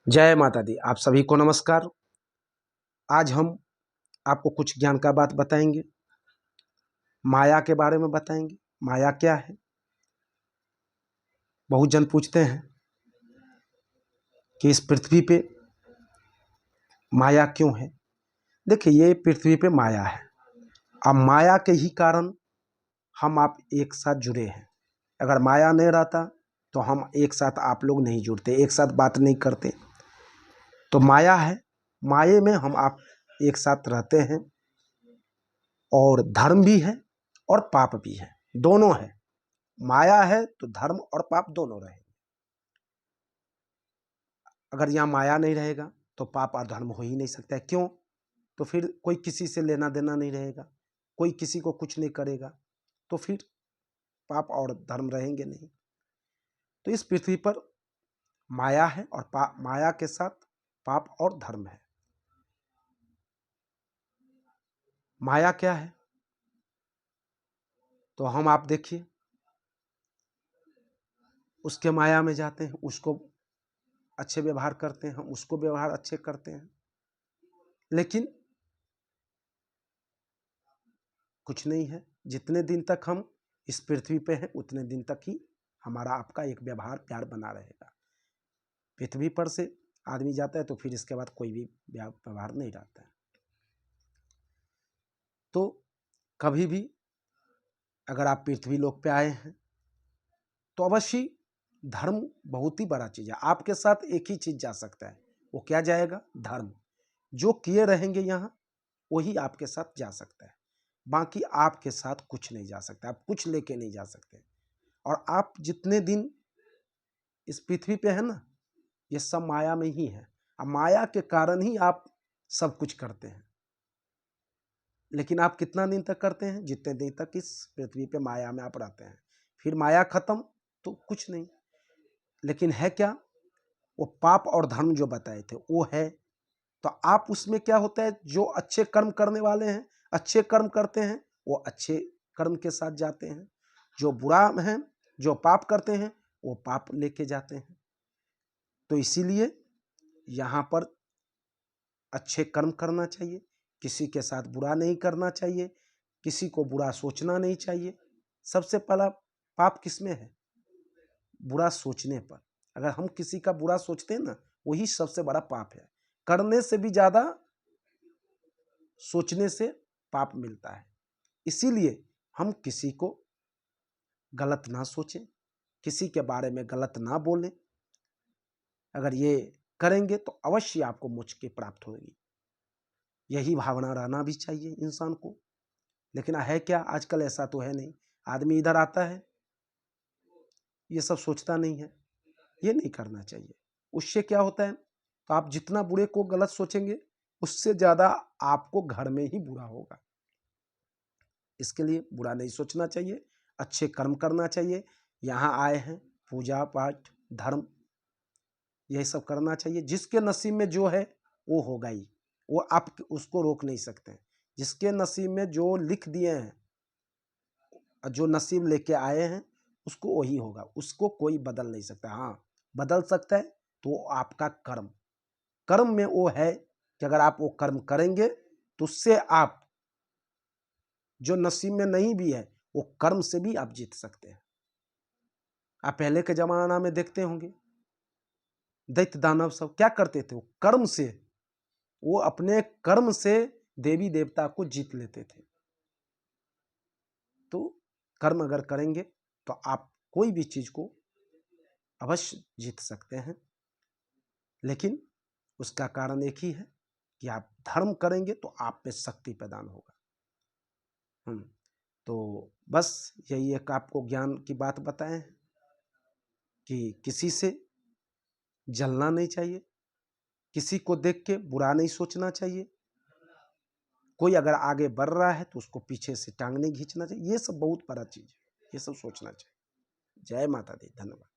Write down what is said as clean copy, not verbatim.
जय माता दी। आप सभी को नमस्कार। आज हम आपको कुछ ज्ञान का बात बताएंगे, माया के बारे में बताएंगे। माया क्या है? बहुत जन पूछते हैं कि इस पृथ्वी पे माया क्यों है। देखिए, ये पृथ्वी पे माया है। अब माया के ही कारण हम आप एक साथ जुड़े हैं। अगर माया नहीं रहता तो हम एक साथ आप लोग नहीं जुड़ते, एक साथ बात नहीं करते। तो माया है, माये में हम आप एक साथ रहते हैं। और धर्म भी है और पाप भी है, दोनों है। माया है तो धर्म और पाप दोनों रहेंगे। अगर यहाँ माया नहीं रहेगा तो पाप और धर्म हो ही नहीं सकता है। क्यों? तो फिर कोई किसी से लेना देना नहीं रहेगा, कोई किसी को कुछ नहीं करेगा, तो फिर पाप और धर्म रहेंगे नहीं। तो इस पृथ्वी पर माया है और माया के साथ पाप और धर्म है। माया क्या है? तो हम आप देखिए, उसके माया में जाते हैं, उसको अच्छे व्यवहार करते हैं, हम उसको व्यवहार अच्छे करते हैं, लेकिन कुछ नहीं है। जितने दिन तक हम इस पृथ्वी पे हैं उतने दिन तक ही हमारा आपका एक व्यवहार प्यार बना रहेगा। पृथ्वी पर से आदमी जाता है तो फिर इसके बाद कोई भी व्यवहार नहीं रहता है। तो कभी भी अगर आप पृथ्वी लोक पे आए हैं तो अवश्य धर्म बहुत ही बड़ा चीज है। आपके साथ एक ही चीज जा सकता है, वो क्या जाएगा? धर्म। जो किए रहेंगे यहाँ वही आपके साथ जा सकता है, बाकी आपके साथ कुछ नहीं जा सकता। आप कुछ लेके नहीं जा सकते। और आप जितने दिन इस पृथ्वी पे है ना, ये सब माया में ही है। अब माया के कारण ही आप सब कुछ करते हैं, लेकिन आप कितना दिन तक करते हैं? जितने दिन तक इस पृथ्वी पे माया में आप रहते हैं। फिर माया खत्म तो कुछ नहीं। लेकिन है क्या? वो पाप और धर्म जो बताए थे वो है। तो आप उसमें क्या होता है, जो अच्छे कर्म करने वाले हैं, अच्छे कर्म करते हैं, वो अच्छे कर्म के साथ जाते हैं। जो बुरा हैं, जो पाप करते हैं, वो पाप लेके जाते हैं। तो इसीलिए यहाँ पर अच्छे कर्म करना चाहिए, किसी के साथ बुरा नहीं करना चाहिए, किसी को बुरा सोचना नहीं चाहिए। सबसे पहला पाप किसमें है? बुरा सोचने पर। अगर हम किसी का बुरा सोचते हैं ना, वही सबसे बड़ा पाप है। करने से भी ज्यादा सोचने से पाप मिलता है। इसीलिए हम किसी को गलत ना सोचें, किसी के बारे में गलत ना बोलें। अगर ये करेंगे तो अवश्य आपको मोक्ष की प्राप्त होगी। यही भावना रहना भी चाहिए इंसान को। लेकिन है क्या, आजकल ऐसा तो है नहीं। आदमी इधर आता है, ये सब सोचता नहीं है। ये नहीं करना चाहिए। उससे क्या होता है, तो आप जितना बुरे को गलत सोचेंगे उससे ज्यादा आपको घर में ही बुरा होगा। इसके लिए बुरा नहीं सोचना चाहिए, अच्छे कर्म करना चाहिए। यहाँ आए हैं, पूजा पाठ धर्म यही सब करना चाहिए। जिसके नसीब में जो है वो होगा ही, वो आप उसको रोक नहीं सकते। जिसके नसीब में जो लिख दिए हैं, जो नसीब लेके आए हैं, उसको वही होगा, उसको कोई बदल नहीं सकता। हाँ, बदल सकता है तो आपका कर्म। कर्म में वो है कि अगर आप वो कर्म करेंगे तो उससे आप जो नसीब में नहीं भी है, वो कर्म से भी आप जीत सकते हैं। आप पहले के जमाना में देखते होंगे, दैत्य दानव सब क्या करते थे? वो कर्म से, वो अपने कर्म से देवी देवता को जीत लेते थे। तो कर्म अगर करेंगे तो आप कोई भी चीज को अवश्य जीत सकते हैं। लेकिन उसका कारण एक ही है कि आप धर्म करेंगे तो आप में शक्ति प्रदान होगा। तो बस यही एक आपको ज्ञान की बात बताएं हैं कि किसी से जलना नहीं चाहिए, किसी को देख के बुरा नहीं सोचना चाहिए। कोई अगर आगे बढ़ रहा है तो उसको पीछे से टांग नहीं खींचना चाहिए। ये सब बहुत बड़ा चीज है, ये सब सोचना चाहिए। जय माता दी। धन्यवाद।